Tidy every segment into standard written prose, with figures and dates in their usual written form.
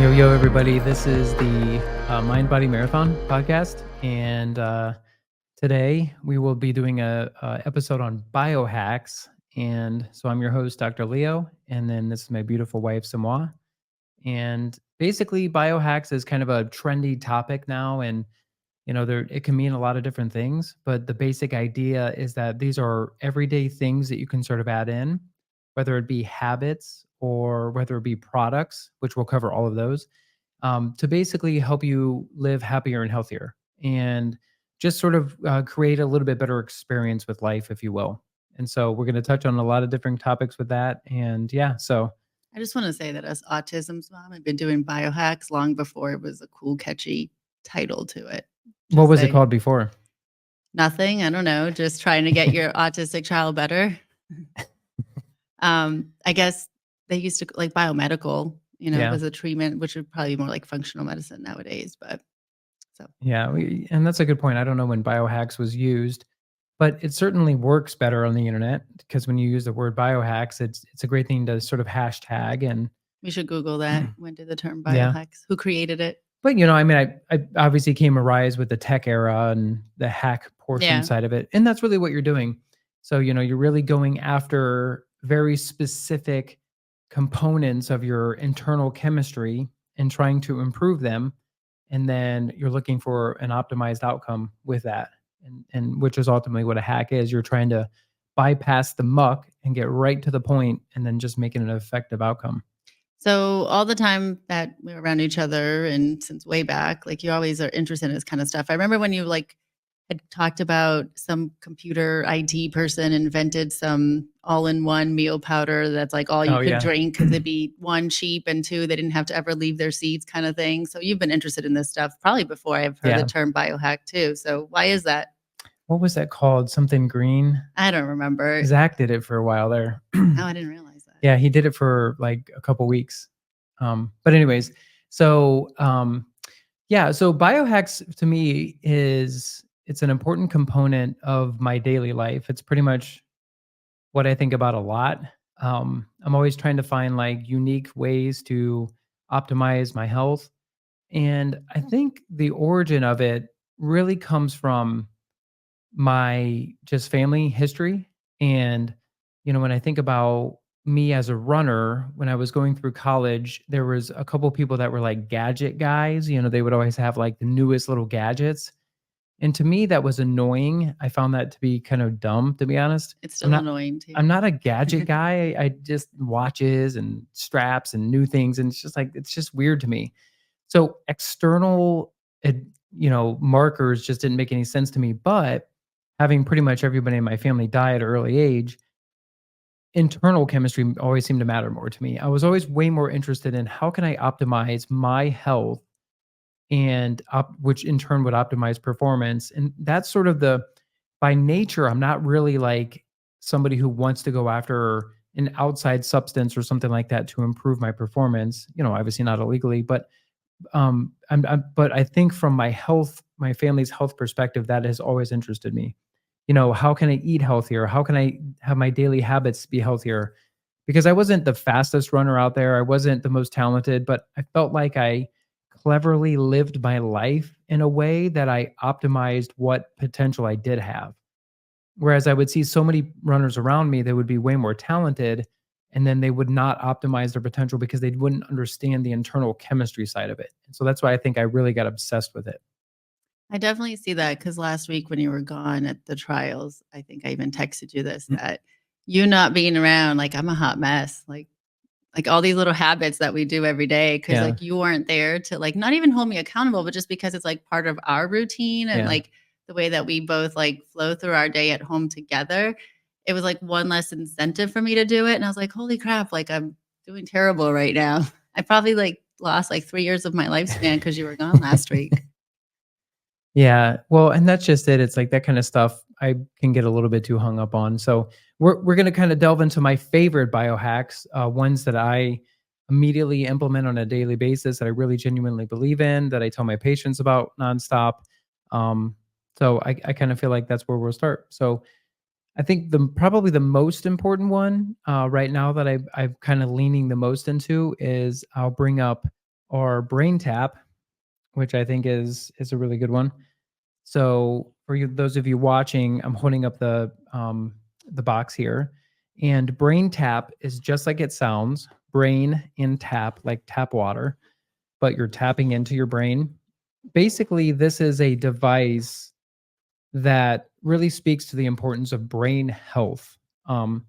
Yo, everybody. This is the Mind Body Marathon podcast. And today we will be doing a episode on biohacks. And so I'm your host, Dr. Leo. And then this is my beautiful wife, Samua. And basically, biohacks is kind of a trendy topic now. And, there it can mean a lot of different things. But the basic idea is that these are everyday things that you can sort of add in, whether it be habits or whether it be products, which we'll cover all of those to basically help you live happier and healthier and just sort of create a little bit better experience with life, if you will. And so we're going to touch on a lot of different topics with that. And yeah, so I just want to say that as autism's mom, I've been doing biohacks long before it was a cool, catchy title to it. what was it called before? Nothing. I don't know. Just trying to get your autistic child better. I guess they used to like biomedical, was a treatment, which would probably be more like functional medicine nowadays. But so yeah, and that's a good point. I don't know when biohacks was used, but it certainly works better on the internet because when you use the word biohacks, it's a great thing to sort of hashtag and we should Google that. When did the term Yeah. biohacks? Who created it? But I obviously came a rise with the tech era and the hack portion side of it, and that's really what you're doing. So you're really going after very specific components of your internal chemistry and trying to improve them, and then you're looking for an optimized outcome with that, and which is ultimately what a hack is. You're trying to bypass the muck and get right to the point, and then just making an effective outcome. So all the time that we were around each other and since way back, like you always are interested in this kind of stuff. I remember when you had talked about some computer IT person invented some all-in-one meal powder that's like all you could drink because it'd be one, cheap, and two, they didn't have to ever leave their seats kind of thing. So you've been interested in this stuff probably before I've heard the term biohack too. So why is that? What was that called? Something green? I don't remember. Zach did it for a while there. Oh, I didn't realize that. Yeah, he did it for like a couple weeks. But anyways, so so biohacks to me it's an important component of my daily life. It's pretty much what I think about a lot. I'm always trying to find like unique ways to optimize my health. And I think the origin of it really comes from my just family history. And, when I think about me as a runner, when I was going through college, there was a couple people that were like gadget guys. They would always have like the newest little gadgets. And to me, that was annoying. I found that to be kind of dumb, to be honest. It's still annoying too. I'm not a gadget guy. I just watches and straps and new things. And it's just weird to me. So external, markers just didn't make any sense to me. But having pretty much everybody in my family die at an early age, internal chemistry always seemed to matter more to me. I was always way more interested in how can I optimize my health and which in turn would optimize performance. And that's sort of by nature, I'm not really like somebody who wants to go after an outside substance or something like that to improve my performance, obviously not illegally, but but I think from my family's health perspective, that has always interested me. How can I eat healthier? How can I have my daily habits be healthier? Because I wasn't the fastest runner out there. I wasn't the most talented, but I felt like I cleverly lived my life in a way that I optimized what potential I did have. Whereas I would see so many runners around me that would be way more talented, and then they would not optimize their potential because they wouldn't understand the internal chemistry side of it. And so that's why I think I really got obsessed with it. I definitely see that because last week when you were gone at the trials, I think I even texted you this, that you not being around, like I'm a hot mess, like all these little habits that we do every day. Cause like you weren't there to like, not even hold me accountable, but just because it's like part of our routine and like the way that we both like flow through our day at home together, it was like one less incentive for me to do it. And I was like, holy crap, like I'm doing terrible right now. I probably like lost like 3 years of my lifespan because you were gone last week. Yeah. Well, and that's just it. It's like that kind of stuff I can get a little bit too hung up on. So we're going to kind of delve into my favorite biohacks, ones that I immediately implement on a daily basis that I really genuinely believe in, that I tell my patients about nonstop. So I kind of feel like that's where we'll start. So I think probably the most important one right now that I'm kind of leaning the most into is I'll bring up are BrainTap, which I think is a really good one. So for you, those of you watching, I'm holding up the box here, and BrainTap is just like it sounds. Brain in tap, like tap water, but you're tapping into your brain. Basically, this is a device that really speaks to the importance of brain health. And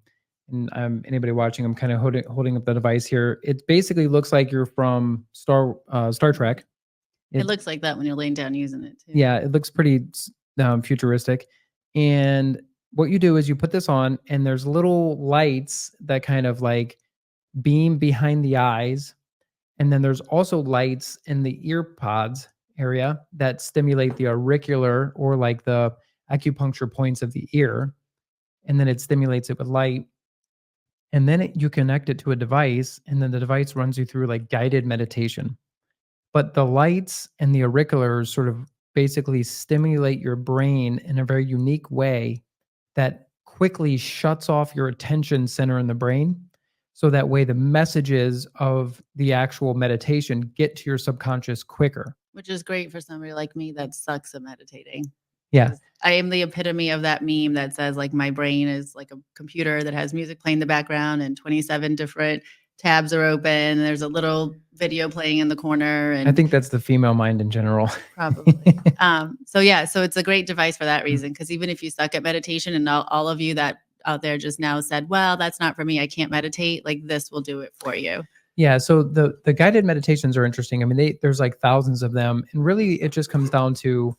anybody watching, I'm kind of holding up the device here. It basically looks like you're from Star Trek. It It looks like that when you're laying down using it too. Yeah, it looks pretty futuristic. And what you do is you put this on, and there's little lights that kind of like beam behind the eyes, and then there's also lights in the ear pods area that stimulate the auricular, or like the acupuncture points of the ear, and then it stimulates it with light. And then you connect it to a device, and then the device runs you through like guided meditation. But the lights and the auriculars sort of basically stimulate your brain in a very unique way that quickly shuts off your attention center in the brain. So that way, the messages of the actual meditation get to your subconscious quicker. Which is great for somebody like me that sucks at meditating. Yeah. I am the epitome of that meme that says like my brain is like a computer that has music playing in the background and 27 different tabs are open. And there's a little video playing in the corner. And I think that's the female mind in general. probably. So yeah, so it's a great device for that reason. Because even if you suck at meditation, and all of you that out there just now said, well, that's not for me, I can't meditate, like this will do it for you. Yeah, so the guided meditations are interesting. I mean, there's like thousands of them, and really it just comes down to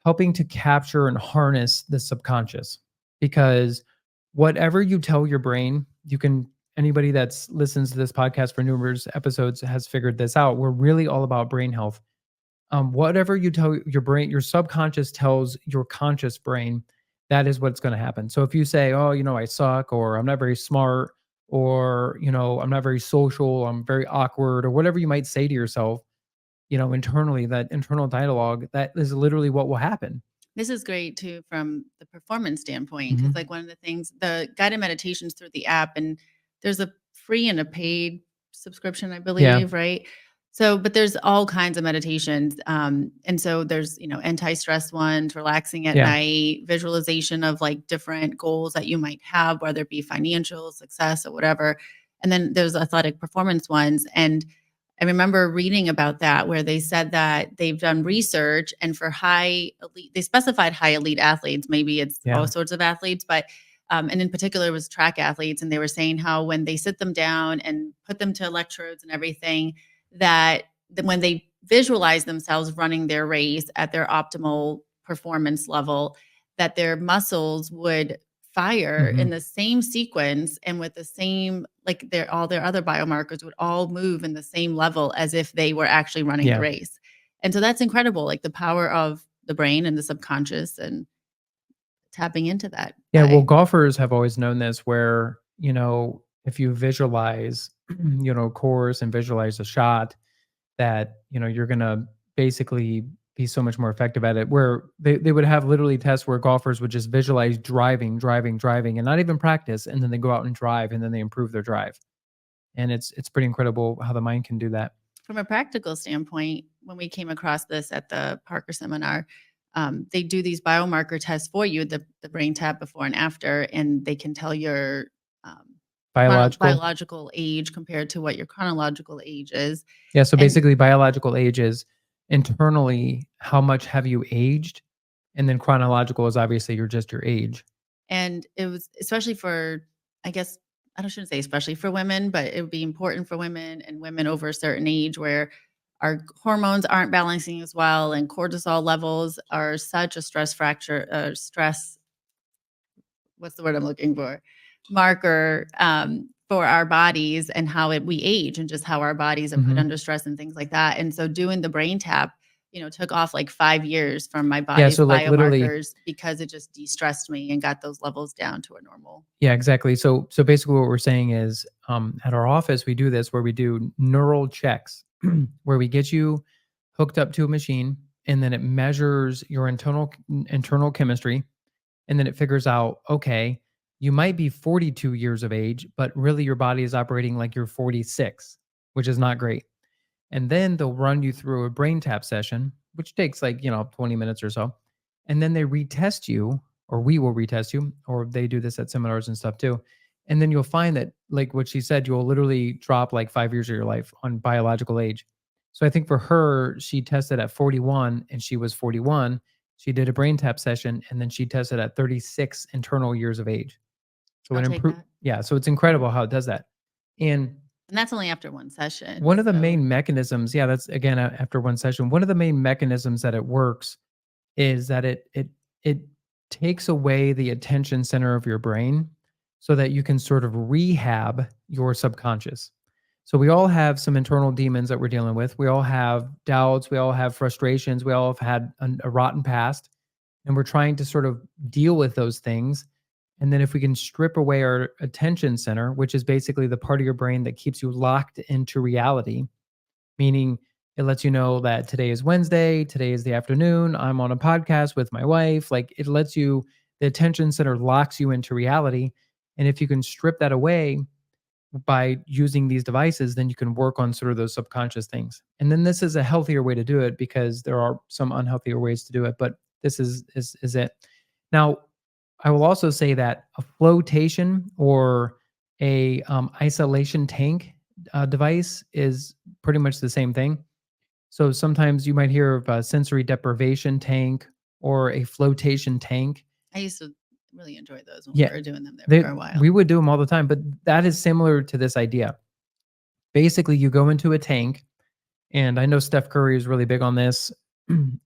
helping to capture and harness the subconscious, because whatever you tell your brain, you can anybody that's listens to this podcast for numerous episodes has figured this out. We're really all about brain health. Whatever you tell your brain, your subconscious tells your conscious brain, that is what's going to happen. So if you say, oh, I suck, or I'm not very smart, or I'm not very social, I'm very awkward, or whatever you might say to yourself, internally, that internal dialogue, that is literally what will happen. This is great too from the performance standpoint, because Mhm. like one of the things, the guided meditations through the app, and there's a free and a paid subscription, I Yeah. believe, right? So, but there's all kinds of meditations. And so there's, anti-stress ones, relaxing at Yeah. night, visualization of like different goals that you might have, whether it be financial success or whatever. And then there's athletic performance ones. And I remember reading about that where they said that they've done research, and for high elite, they specified high elite athletes, maybe it's all Yeah. sorts of athletes, but and in particular it was track athletes. And they were saying how when they sit them down and put them to electrodes and everything, that when they visualize themselves running their race at their optimal performance level, that their muscles would fire in Mhm. the same sequence and with the same, like all their other biomarkers would all move in the same level as if they were actually running the Yeah. race. And so that's incredible, like the power of the brain and the subconscious and tapping into that. Yeah, well, golfers have always known this, where, if you visualize, course, and visualize a shot, that, you're gonna basically be so much more effective at it. Where they would have literally tests where golfers would just visualize driving, driving, driving, and not even practice, and then they go out and drive, and then they improve their drive. And it's pretty incredible how the mind can do that. From a practical standpoint, when we came across this at the Parker seminar, they do these biomarker tests for you, the brain tap before and after, and they can tell your um, Biological. biological age compared to what your chronological age is. Yeah, so And basically biological age is internally how much have you aged, and then chronological is obviously your age. And it was especially for, I guess, I shouldn't say especially for women, but it would be important for women and women over a certain age where our hormones aren't balancing as well, and cortisol levels are such a stress, what's the word I'm looking for? Marker for our bodies and how we age, and just how our bodies are put Mhm. under stress and things like that. And so doing the brain tap, took off like 5 years from my Yeah, body's so like literally. biomarkers, because it just de-stressed me and got those levels down to a normal. Yeah, exactly. So basically what we're saying is, at our office we do this, where we do neural checks, where we get you hooked up to a machine, and then it measures your internal chemistry, and then it figures out, okay, you might be 42 years of age, but really your body is operating like you're 46, which is not great. And then they'll run you through a BrainTap session, which takes like, 20 minutes or so. And then they retest you, or we will retest you, or they do this at seminars and stuff too. And then you'll find that, like what she said, you'll literally drop like 5 years of your life on biological age. So I think for her, she tested at 41 and she was 41. She did a BrainTap session and then she tested at 36 internal years of age. So I'll it take improved. that. Yeah. So it's incredible how it does that. And And that's only after one session. one of the So main mechanisms, yeah, that's again after one session. One of the main mechanisms that it works is that it takes away the attention center of your brain so that you can sort of rehab your subconscious. So we all have some internal demons that we're dealing with. We all have doubts, we all have frustrations, we all have had a rotten past, and we're trying to sort of deal with those things. And then if we can strip away our attention center, which is basically the part of your brain that keeps you locked into reality, meaning it lets you know that today is Wednesday, today is the afternoon, I'm on a podcast with my wife. Like it lets you, the attention center locks you into reality. And if you can strip that away by using these devices, then you can work on sort of those subconscious things. And then this is a healthier way to do it because there are some unhealthier ways to do it, but this is it. Now, I will also say that a flotation or a isolation tank device is pretty much the same thing. So sometimes you might hear of a sensory deprivation tank or a flotation tank. I used to really enjoy those when we Yeah, were doing them there they, for a while. we would do them all the time, but that is similar to this idea. Basically, you go into a tank, and I know Steph Curry is really big on this.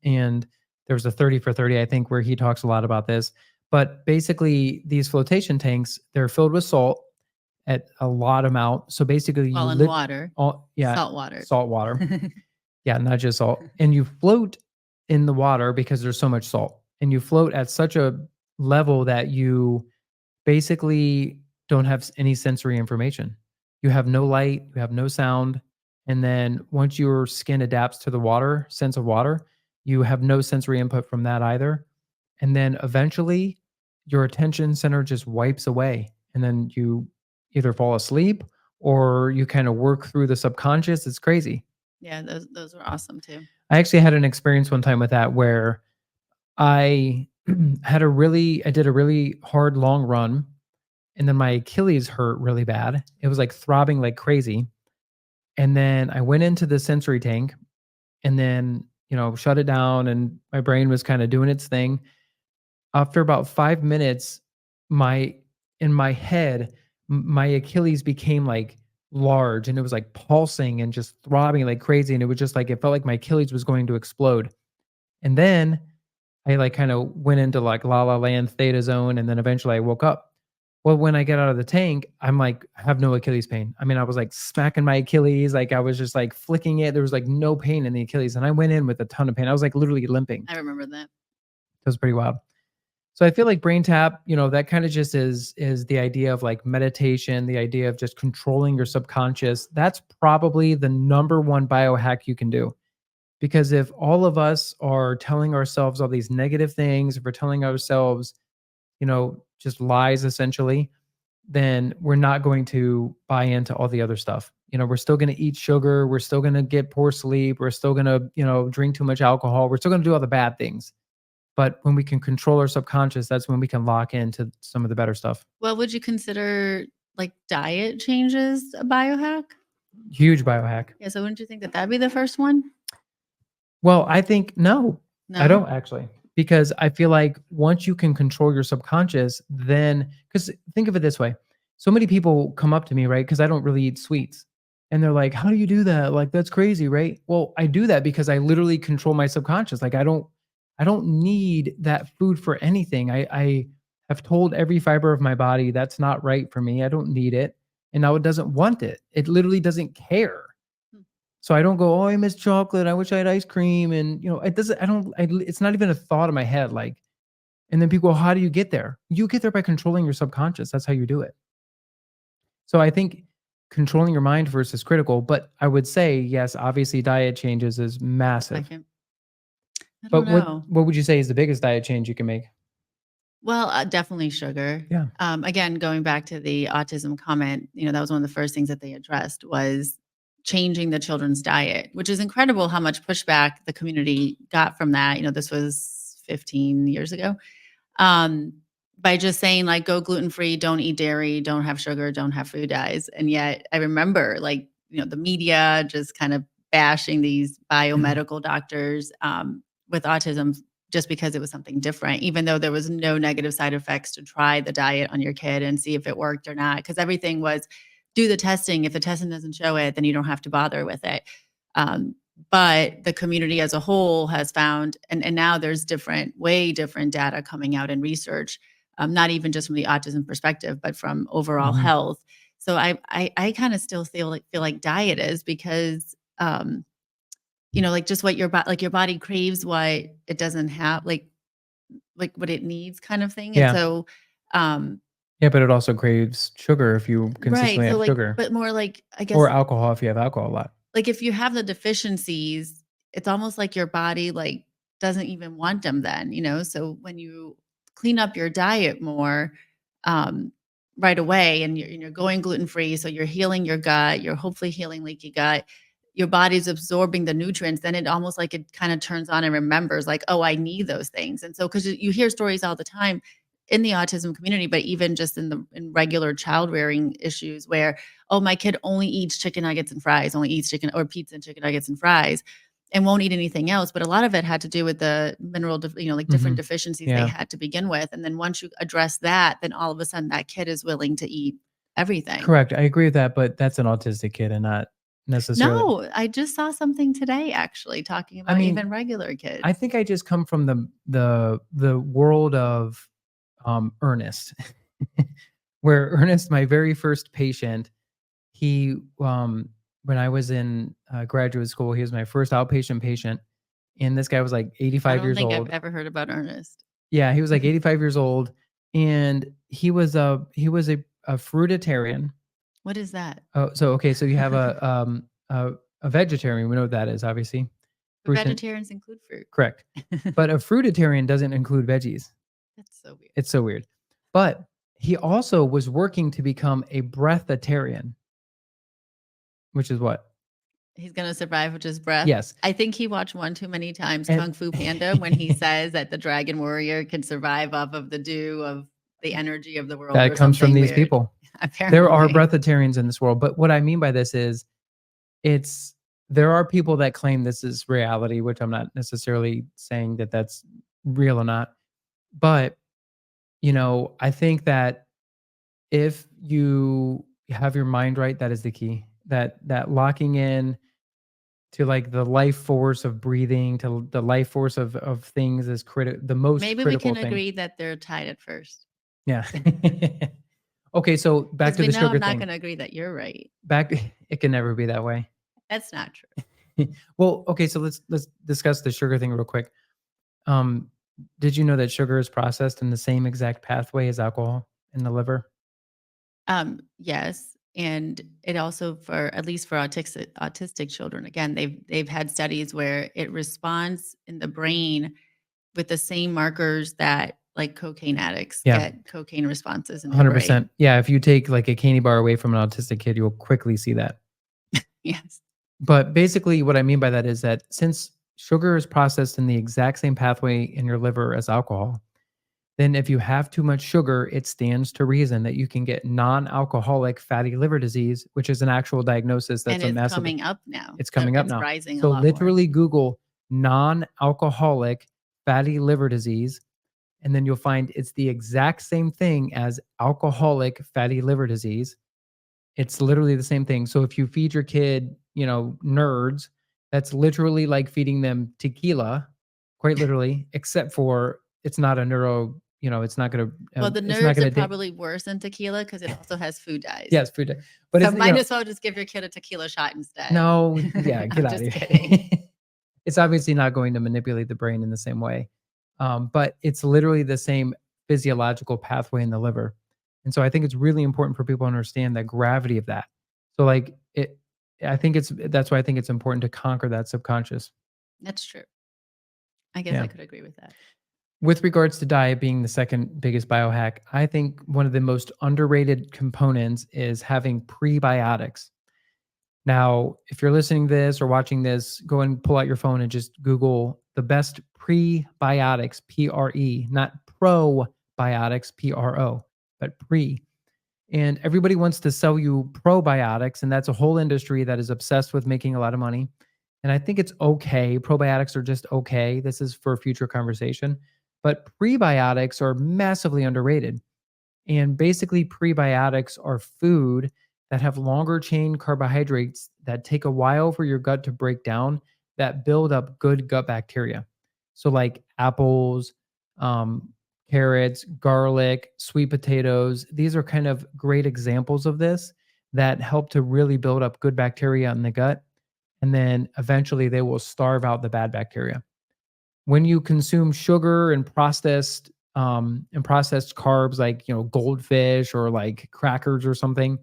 And there's a 30 for 30, I think, where he talks a lot about this. But basically, these flotation tanks, they're filled with salt at a lot amount. So basically, Well, you in lit water, all, yeah, salt water. salt water. Yeah, not just salt. And you float in the water because there's so much salt. And you float at such a level that you basically don't have any sensory information. You have no light, you have no sound. And then once your skin adapts to the water, sense of water, you have no sensory input from that either. And then eventually your attention center just wipes away. And then you either fall asleep or you kind of work through the subconscious. It's crazy. Yeah, those were awesome too. I actually had an experience one time with that where I I did a really hard long run and then my Achilles hurt really bad. It was like throbbing like crazy. And then I went into the sensory tank and then, shut it down and my brain was kind of doing its thing. After about 5 minutes, my in my head, my Achilles became like large and it was like pulsing and just throbbing like crazy and it was just like it felt like my Achilles was going to explode. And then I like kind of went into like la la land theta zone and then eventually I woke up. Well, when I get out of the tank, I'm like, I have no Achilles pain. I mean, I was like smacking my Achilles, like I was just like flicking it. There was like no pain in the Achilles. And I went in with a ton of pain. I was like literally limping. I remember that. It was pretty wild. So I feel like brain tap, that kind of just is the idea of like meditation, the idea of just controlling your subconscious. That's probably the number one biohack you can do. Because if all of us are telling ourselves all these negative things, if we're telling ourselves, just lies essentially, then we're not going to buy into all the other stuff. We're still going to eat sugar. We're still going to get poor sleep. We're still going to, drink too much alcohol. We're still going to do all the bad things. But when we can control our subconscious, that's when we can lock into some of the better stuff. Well, would you consider like diet changes a biohack? Huge biohack. Yeah, so wouldn't you think that that'd be the first one? Well, I think no, I No? don't actually. Because I feel like once you can control your subconscious, then because think of it this way. So many people come up to me, right? Because I don't really eat sweets. And they're like, how do you do that? Like, that's crazy, right? Well, I do that because I literally control my subconscious. Like I don't need that food for anything. I have told every fiber of my body that's not right for me. I don't need it. And now it doesn't want it. It literally doesn't care. Hmm. So I don't go, oh, I miss chocolate. I wish I had ice cream. And it doesn't, it's not even a thought in my head. Like, and then people go, how do you get there? You get there by controlling your subconscious. That's how you do it. So I think controlling your mind first is critical, but I would say, yes, obviously diet changes is massive. Second. I But don't know. what would you say is the biggest diet change you can make? Well, definitely sugar. Yeah. Again, going back to the autism comment, that was one of the first things that they addressed was changing the children's diet, which is incredible how much pushback the community got from that. This was 15 years ago. Um, by just saying like, go gluten free, don't eat dairy, don't have sugar, don't have food dyes. And yet I remember like, the media just kind of bashing these biomedical doctors with autism just because it was something different, even though there was no negative side effects to try the diet on your kid and see if it worked or not. Because everything was do the testing. If the testing doesn't show it, then you don't have to bother with it. But the community as a whole has found, and now there's way different data coming out in research, not even just from the autism perspective, but from overall health. So I kind of still feel like diet is because, like just what your body craves, what it doesn't have, like what it needs kind of thing. And Yeah. so, Yeah, but it also craves sugar if you right. consistently So have like, sugar, but more like, I guess, or alcohol if you have alcohol a lot. like if you have the deficiencies, it's almost like your body like doesn't even want them then. So when you clean up your diet more right away and you're going gluten free, so you're healing your gut, you're hopefully healing leaky gut, your body's absorbing the nutrients, then it almost like it kind of turns on and remembers like, oh, I need those things. And so because you hear stories all the time in the autism community, but even just in regular child rearing issues where, oh, my kid only eats chicken nuggets and fries, only eats chicken or pizza and chicken nuggets and fries, and won't eat anything else. But a lot of it had to do with the mineral, like different deficiencies they Yeah. had to begin with. And then once you address that, then all of a sudden that kid is willing to eat everything. Correct. I agree with that, but that's an autistic kid and not necessarily. No, I just saw something today actually talking I about mean, even regular kids. I think I just come from the world of Ernest, where Ernest, my very first patient, he when I was in graduate school, he was my first outpatient patient, and this guy was like I 85 don't years think I've old. ever heard about Ernest. Yeah, he was like 85 years old, and he was a fruitarian. What is that? Oh, so okay, so you have a vegetarian. We know what that is, obviously. But Fruit, vegetarians include fruit. correct. But a fruitarian doesn't include veggies. That's so weird. It's so weird. But he also was working to become a breatharian, which is what? He's gonna survive with his breath. Yes. I think he watched one too many times And Kung Fu Panda when he says that the dragon warrior can survive off of the dew of the energy of the world that or comes from something these weird. people. Apparently. There are breatharians in this world, but what I mean by this is there are people that claim this is reality, which I'm not necessarily saying that that's real or not. But, I think that if you have your mind right, that is the key. That locking in to like the life force of breathing, to the life force of things is the most Maybe we critical can thing. agree that they're tied at first. Yeah. Okay, so back to We the know sugar I'm not thing. gonna agree that you're right. It can never be that way. That's not true. Well, okay, so let's discuss the sugar thing real quick. Did you know that sugar is processed in the same exact pathway as alcohol in the liver? Yes, and it also for at least for autistic children, again, they've had studies where it responds in the brain with the same markers that like cocaine addicts Yeah. get cocaine responses in their 100%. brain. Yeah, if you take like a candy bar away from an autistic kid, you'll quickly see that. Yes. But basically what I mean by that is that since sugar is processed in the exact same pathway in your liver as alcohol, then if you have too much sugar, it stands to reason that you can get non-alcoholic fatty liver disease, which is an actual diagnosis that's And a it's massive. coming up now. It's coming up It's now. rising a So lot more. literally Google non-alcoholic fatty liver disease, and then you'll find it's the exact same thing as alcoholic fatty liver disease. It's literally the same thing. So if you feed your kid, nerds, that's literally like feeding them tequila, quite literally, except for it's not a it's not going to, Well, the it's not nerds are going to, probably worse than tequila because it also has food dyes. yes, food. But So it's, might as well just give your kid a tequila shot instead. no, yeah, get I'm out of just here. kidding. It's obviously not going to manipulate the brain in the same way. But it's literally the same physiological pathway in the liver. And so I think it's really important for people to understand the gravity of that. So like that's why I think it's important to conquer that subconscious. That's true. I guess Yeah. I could agree with that. With regards to diet being the second biggest biohack, I think one of the most underrated components is having prebiotics. Now, if you're listening to this or watching this, go and pull out your phone and just Google the best prebiotics, PRE, not probiotics, PRO, but pre. And everybody wants to sell you probiotics, and that's a whole industry that is obsessed with making a lot of money. And I think it's okay. Probiotics are just okay. This is for future conversation. But prebiotics are massively underrated. And basically, prebiotics are food that have longer chain carbohydrates that take a while for your gut to break down that build up good gut bacteria. So, like apples, um, carrots, garlic, sweet potatoes, these are kind of great examples of this that help to really build up good bacteria in the gut. And then eventually they will starve out the bad bacteria. When you consume sugar and processed carbs like, goldfish or like crackers or something,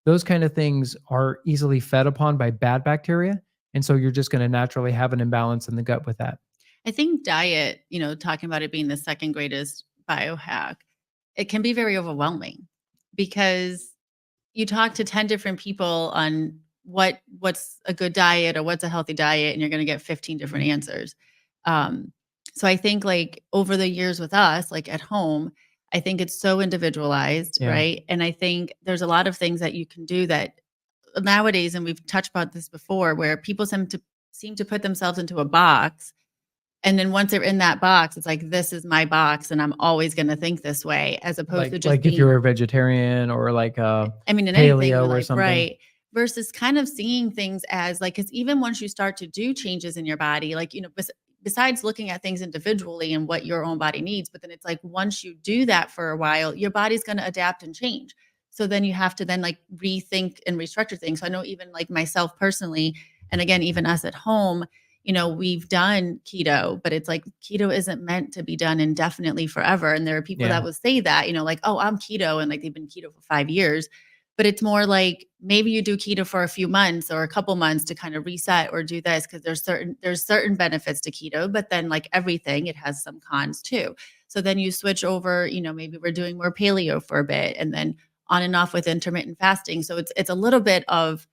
those kind of things are easily fed upon by bad bacteria, and so you're just going to naturally have an imbalance in the gut with that. I think diet, talking about it being the second greatest biohack, it can be very overwhelming because you talk to 10 different people on what's a good diet or what's a healthy diet, and you're going to get 15 different answers. Um, so I think like over the years with us, like at home, I think it's so individualized, Yeah. right? And I think there's a lot of things that you can do that nowadays, and we've touched about this before, where people seem to put themselves into a box, and then once they're in that box, it's like, this is my box and I'm always going to think this way, as opposed to just Like if being, you're a vegetarian or like a I mean, in anything in paleo or life, something. right? Versus kind of seeing things as like, because even once you start to do changes in your body, like, besides looking at things individually and what your own body needs, but then it's like, once you do that for a while, your body's going to adapt and change. So then you have to then like rethink and restructure things. So I know even like myself personally, and again, even us at home, we've done keto, but it's like keto isn't meant to be done indefinitely forever. And there are people that Yeah. will say that, like, oh, I'm keto, and like they've been keto for 5 years. But it's more like maybe you do keto for a few months or a couple months to kind of reset or do this, because there's certain benefits to keto, but then like everything, it has some cons too. So then you switch over, maybe we're doing more paleo for a bit, and then on and off with intermittent fasting. So it's a little bit of,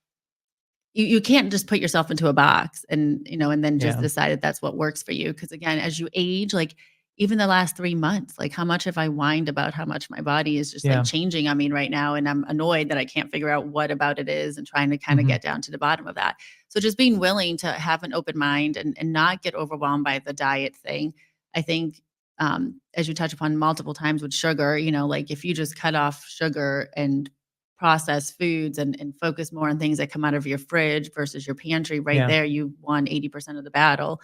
you can't just put yourself into a box and then just Yeah. decide that that's what works for you. Because again, as you age, like even the last 3 months, like how much have I whined about how much my body is just like Yeah. changing on me right now, and I'm annoyed that I can't figure out what about it is, and trying to kind of Mhm. get down to the bottom of that. So just being willing to have an open mind and not get overwhelmed by the diet thing. I think, as you touch upon multiple times with sugar, like if you just cut off sugar and processed foods and focus more on things that come out of your fridge versus your pantry, right Yeah. there, you won 80% of the battle.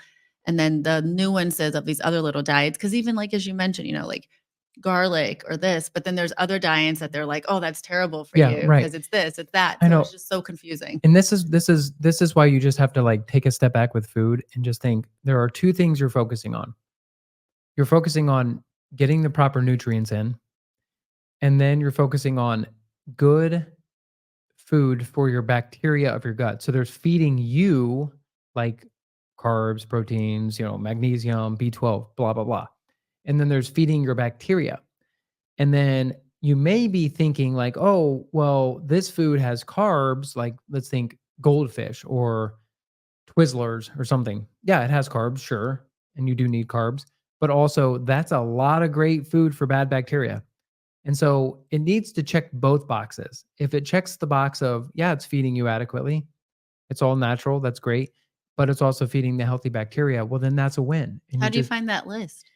And then the nuances of these other little diets, because even like as you mentioned, like garlic or this, but then there's other diets that they're like, oh, that's terrible for Yeah, you right. because it's this, it's that. I So it's know. just so confusing. And this is why you just have to like take a step back with food and just think there are two things you're focusing on. You're focusing on getting the proper nutrients in, and then you're focusing on good food for your bacteria of your gut. So there's feeding you like carbs, proteins, magnesium, B12, blah, blah, blah. And then there's feeding your bacteria. And then you may be thinking, like, oh, well, this food has carbs. Like, let's think goldfish or Twizzlers or something. Yeah, it has carbs, sure. And you do need carbs. But also, that's a lot of great food for bad bacteria. And so it needs to check both boxes. If it checks the box of, yeah, it's feeding you adequately, it's all natural, that's great, but it's also feeding the healthy bacteria, well, then that's a win. And How you do you just, find that list?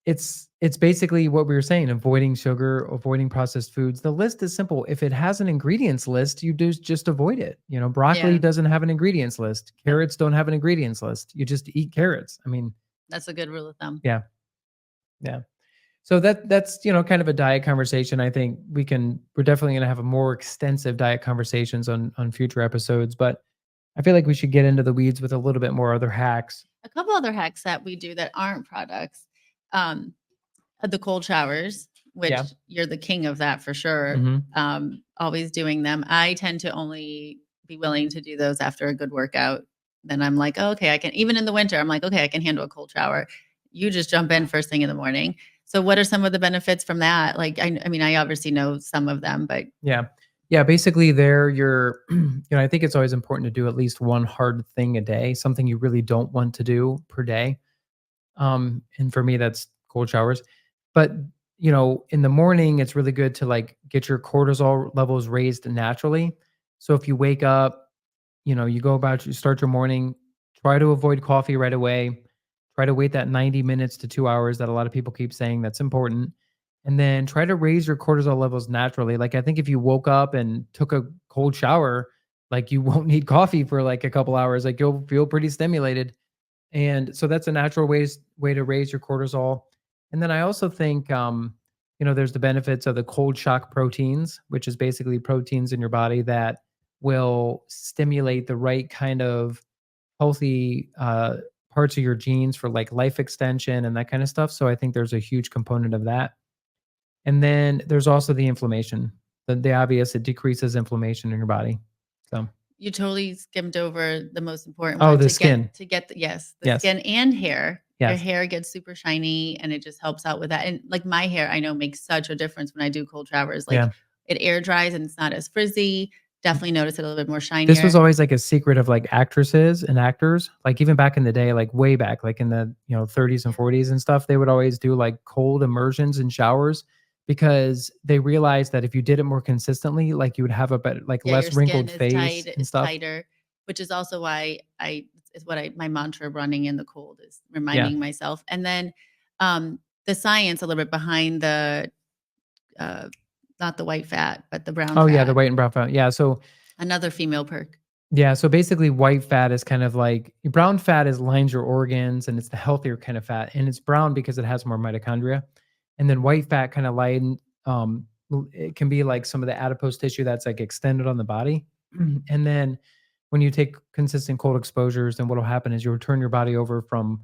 it's basically what we were saying, avoiding sugar, avoiding processed foods. The list is simple. If it has an ingredients list, you just avoid it. Broccoli Yeah, doesn't have an ingredients list. that, Carrots don't have an ingredients list. You just eat carrots. I mean, that's a good rule of thumb. yeah, yeah. So that's kind of a diet conversation. I think we're definitely going to have a more extensive diet conversations on future episodes, but I feel like we should get into the weeds with a little bit more other hacks. A couple other hacks that we do that aren't products. Um, the cold showers, which Yeah. you're the king of that for sure. Hmm. Always doing them. I tend to only be willing to do those after a good workout. Then I'm like, oh, okay, I can, even in the winter, I'm like, okay, I can handle a cold shower. You just jump in first thing in the morning. So what are some of the benefits from that? Like, I mean, I obviously know some of them, but Yeah. Yeah, basically there you're I think it's always important to do at least one hard thing a day, something you really don't want to do per day. And for me, that's cold showers. But, in the morning, it's really good to like get your cortisol levels raised naturally. So if you wake up, you go about, you start your morning, try to avoid coffee right away. Try to wait that 90 minutes to 2 hours that a lot of people keep saying that's important. And then try to raise your cortisol levels naturally. Like, I think if you woke up and took a cold shower, like you won't need coffee for like a couple hours. Like you'll feel pretty stimulated, and so that's a natural way to raise your cortisol. And then I also think, there's the benefits of the cold shock proteins, which is basically proteins in your body that will stimulate the right kind of healthy parts of your genes for like life extension and that kind of stuff. So I think there's a huge component of that. And then there's also the inflammation. The obvious, it decreases inflammation in your body. So, You totally skimmed over the most important oh, one the skin. the Yes. skin and hair. Your Yes. hair gets super shiny and it just helps out with that. And like my hair, I know makes such a difference when I do cold showers. Like Yeah. it air dries and it's not as frizzy. Definitely notice it a little bit more This was shinier. always like a secret of like actresses and actors. Like even back in the day, like way back, like in the 30s and Yeah. 40s and stuff, they would always do like cold immersions in showers because they realized that if you did it more consistently, like you would have a better, like Yeah, your less skin wrinkled is tight, face and is stuff. tighter, which is also why I is what I my mantra running in the cold is Yeah. reminding myself. And then the science a little bit behind the uh not the white fat, but the brown Oh yeah, the fat. white and brown fat. Yeah. So Another female perk. yeah, so basically white fat is kind of like brown fat is lines your organs and it's the healthier kind of fat. And it's brown because it has more mitochondria. And then white fat kind of it can be like some of the adipose tissue that's like extended on the body. And then when you take consistent cold exposures, then what'll happen is you'll turn your body over from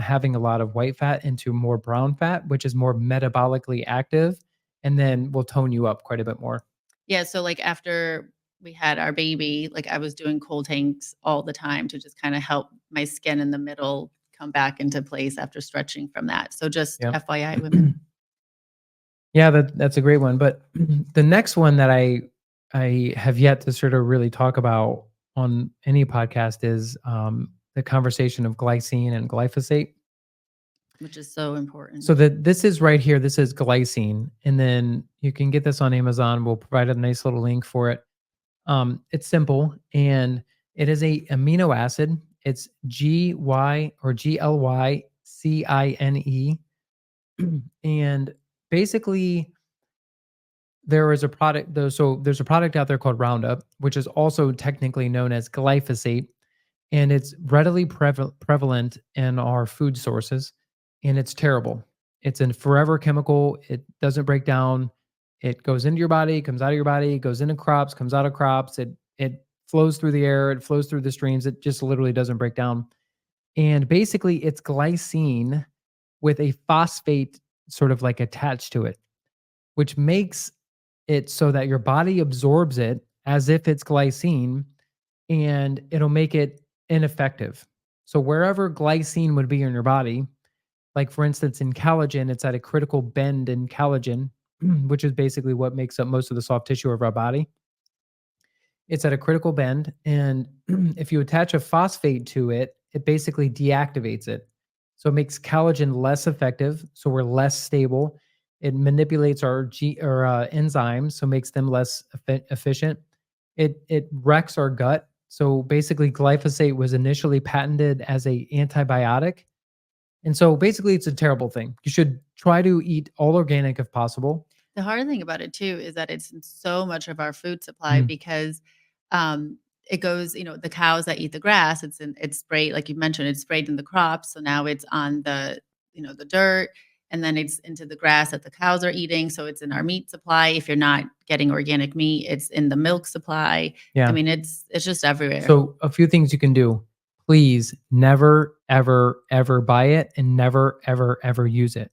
having a lot of white fat into more brown fat, which is more metabolically active, and then will tone you up quite a bit more. Yeah, so like after we had our baby, like I was doing cold tanks all the time to just kind of help my skin in the middle come back into place after stretching from that. So just Yeah. FYI women. Yeah, that's a great one. But the next one that I have yet to sort of really talk about on any podcast is the conversation of glycine and glyphosate. Which is so important. So that this is right here. This is glycine, and then you can get this on Amazon. We'll provide a nice little link for it. It's simple, and it is a amino acid. It's glycine, and basically there is a product though, so there's a product out there called Roundup, which is also technically known as glyphosate, and it's readily prevalent in our food sources, and it's terrible. It's a forever chemical. It doesn't break down. It goes into your body, comes out of your body, goes into crops, comes out of crops. It flows through the air, it flows through the streams. It just literally doesn't break down. And basically, it's glycine with a phosphate sort of like attached to it, which makes it so that your body absorbs it as if it's glycine, and it'll make it ineffective. So wherever glycine would be in your body, like for instance in collagen, it's at a critical bend in collagen, which is basically what makes up most of the soft tissue of our body. It's at a critical bend, and if you attach a phosphate to it, it basically deactivates it. So it makes collagen less effective, so we're less stable. It manipulates our enzymes, so makes them less efficient. It wrecks our gut. So basically, glyphosate was initially patented as a antibiotic, and so basically, it's a terrible thing. You should try to eat all organic if possible. The hard thing about it too is that it's in so much of our food supply Mm, because um it goes, the cows that eat the grass, it's sprayed, like you mentioned, it's sprayed in the crops. So now it's on the dirt, and then it's into the grass that the cows are eating. So it's in our meat supply. If you're not getting organic meat, it's in the milk supply. I yeah. mean, it's just everywhere. So a few things you can do. Please never, ever, ever buy it and never, ever, ever use it.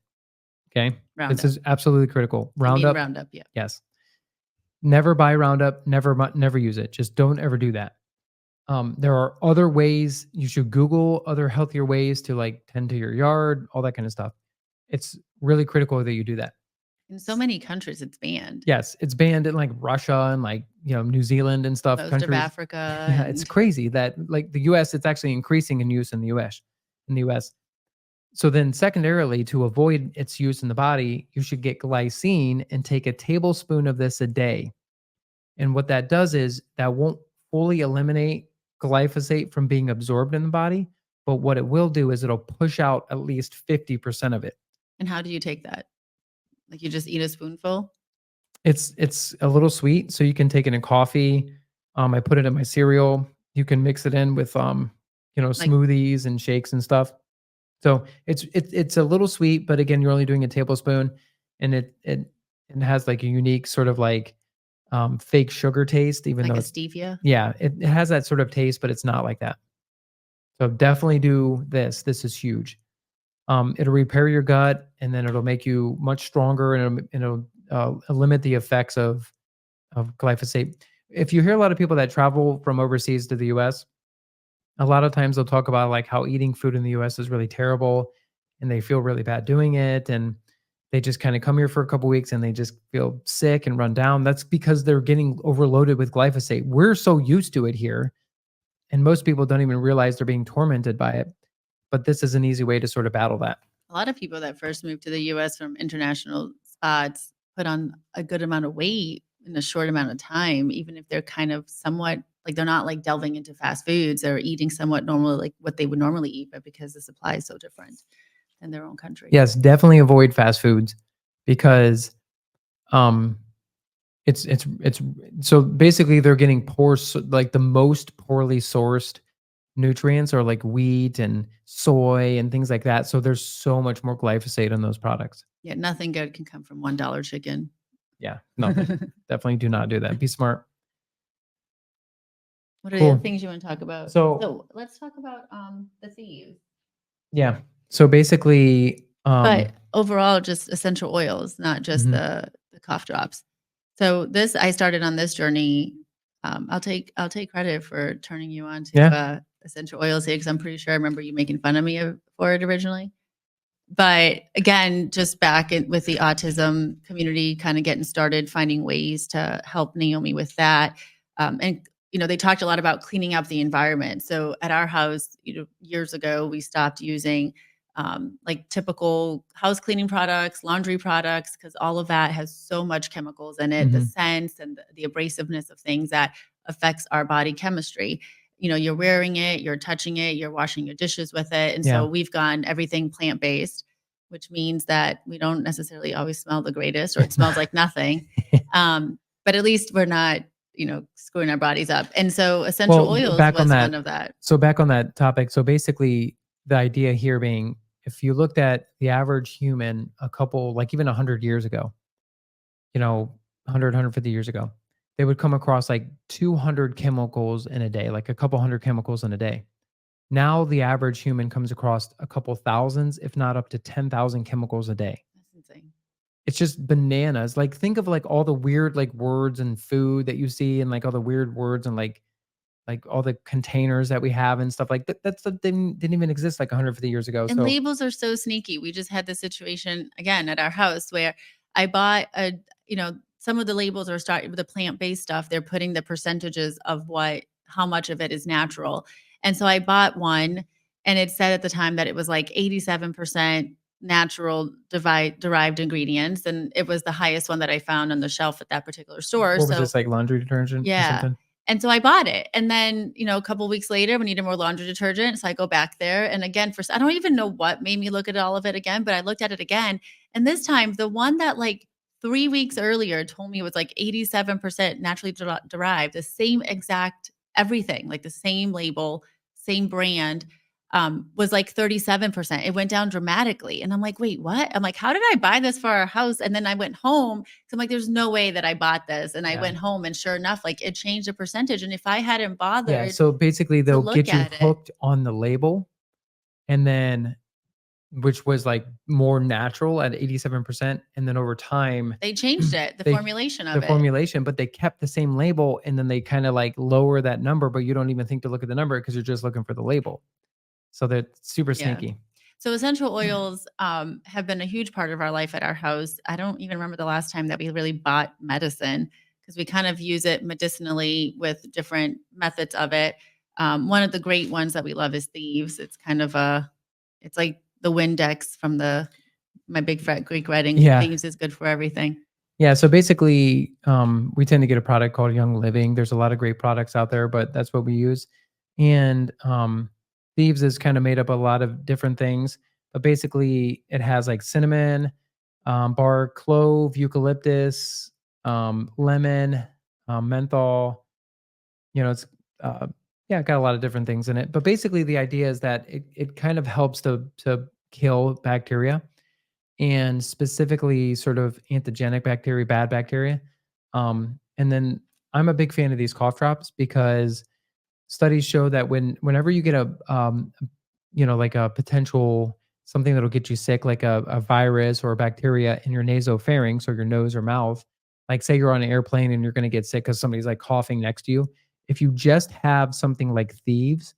Okay. This Roundup. is absolutely critical. You mean Roundup, Roundup, yeah. yes. Never buy Roundup. Never use it. Just don't ever do that. There are other ways you should Google other healthier ways to like tend to your yard, all that kind of stuff. It's really critical that you do that. In so many countries, it's banned. Yes, it's banned in like Russia and like, New Zealand and stuff, Most of countries. Africa Yeah, it's and crazy that like the US, it's actually increasing in use in the US. So then secondarily, to avoid its use in the body, you should get glycine and take a tablespoon of this a day. And what that does is that won't fully eliminate glyphosate from being absorbed in the body, but what it will do is it'll push out at least 50% of it. and how do you take that? Like, you just eat a spoonful? It's a little sweet, so you can take it in coffee. I put it in my cereal. You can mix it in with Like smoothies and shakes and stuff. So it's a little sweet, but again, you're only doing a tablespoon, and it has like a unique sort of like fake sugar taste, even like though a it's stevia? yeah, it has that sort of taste, but it's not like that. So definitely do this. This is huge. It'll repair your gut, and then it'll make you much stronger, and it'll limit the effects of glyphosate. If you hear a lot of people that travel from overseas to the U.S., a lot of times they'll talk about like how eating food in the US is really terrible and they feel really bad doing it, and they just kind of come here for a couple weeks and they just feel sick and run down. That's because they're getting overloaded with glyphosate. We're so used to it here, and most people don't even realize they're being tormented by it. But this is an easy way to sort of battle that. A lot of people that first moved to the US from international spots put on a good amount of weight in a short amount of time, even if they're kind of somewhat like they're not like delving into fast foods. They're eating somewhat normal, like what they would normally eat, but because the supply is so different in their own country. Yes, definitely avoid fast foods because um it's so basically they're getting like the most poorly sourced nutrients are like wheat and soy and things like that. So there's so much more glyphosate in those products. Yeah, nothing good can come from $1 chicken. Yeah, nothing. Definitely do not do that. Be smart. What are the other Cool. things you want to talk about? So So let's talk about the thieves. yeah. So basically, But overall, just essential oils, not just mhm. the cough drops. So this I started on this journey. I'll take credit for turning you on to Yeah. essential oils here because I'm pretty sure I remember you making fun of me for it originally. But again, just with the autism community, kind of getting started, finding ways to help Naomi with that. And they talked a lot about cleaning up the environment. So at our house, years ago, we stopped using like typical house cleaning products, laundry products, because all of that has so much chemicals in it, the Mhm. scents and the abrasiveness of things that affects our body chemistry. You're wearing it, you're touching it, you're washing your dishes with it. And Yeah. so we've gone everything plant based, which means that we don't necessarily always smell the greatest or it smells like nothing. But at least we're not, screwing our bodies up. And so essential Well, oils back on was one that. of that. So back on that topic. So basically, the idea here being, if you looked at the average human, a couple, like even 100 years ago, 100, 150 years ago, they would come across like 200 chemicals in a day, like a couple hundred chemicals in a day. Now the average human comes across a couple thousands, if not up to 10,000 chemicals a day. That's insane. It's just bananas. Like think of like all the weird like words and food that you see, and like all the weird words and like all the containers that we have and stuff like that. That's the thing didn't even exist like 150 years ago. And So labels are so sneaky. We just had this situation again at our house where I bought some of the labels are starting with the plant-based stuff. They're putting the percentages of how much of it is natural. And so I bought one and it said at the time that it was like 87% natural derived ingredients. And it was the highest one that I found on the shelf at that particular store. what was So this, like laundry detergent or yeah. something? And so I bought it. And then, a couple weeks later, we needed more laundry detergent. So I go back there. And again, I don't even know what made me look at all of it again, but I looked at it again. And this time, the one that like 3 weeks earlier told me it was like 87% naturally derived, the same exact everything, like the same label, same brand, was like 37%. It went down dramatically. And I'm like, wait, what? I'm like, how did I buy this for our house? And then I went home. So I'm like, there's no way that I bought this. And I Yeah. went home and sure enough, like it changed the percentage. And if I hadn't Yeah. bothered So basically to they'll look get you at it, hooked on the label, and then which was like more natural at 87%. And then over time, they changed it, the they formulation the of it. formulation, but they kept the same label, and then they kind of like lower that number, but you don't even think to look at the number because you're just looking for the label. So they're super Yeah. sneaky. So essential oils have been a huge part of our life at our house. I don't even remember the last time that we really bought medicine because we kind of use it medicinally with different methods of it. One of the great ones that we love is thieves. It's kind of it's like the Windex from the My Big Fat Greek Wedding. Yeah. Thieves is good for everything. Yeah, so basically, we tend to get a product called Young Living. There's a lot of great products out there, but that's what we use. And Thieves is kind of made up a lot of different things, but basically, it has like cinnamon, bark, clove, eucalyptus, lemon, menthol. It's uh, yeah, got a lot of different things in it. But basically, the idea is that it kind of helps to kill bacteria and specifically sort of antigenic bacteria, bad bacteria. And then I'm a big fan of these cough drops because studies show that whenever you get like a potential something that'll get you sick, like a virus or a bacteria in your nasopharynx or your nose or mouth, like say you're on an airplane and you're going to get sick because somebody's like coughing next to you. If you just have something like Thieves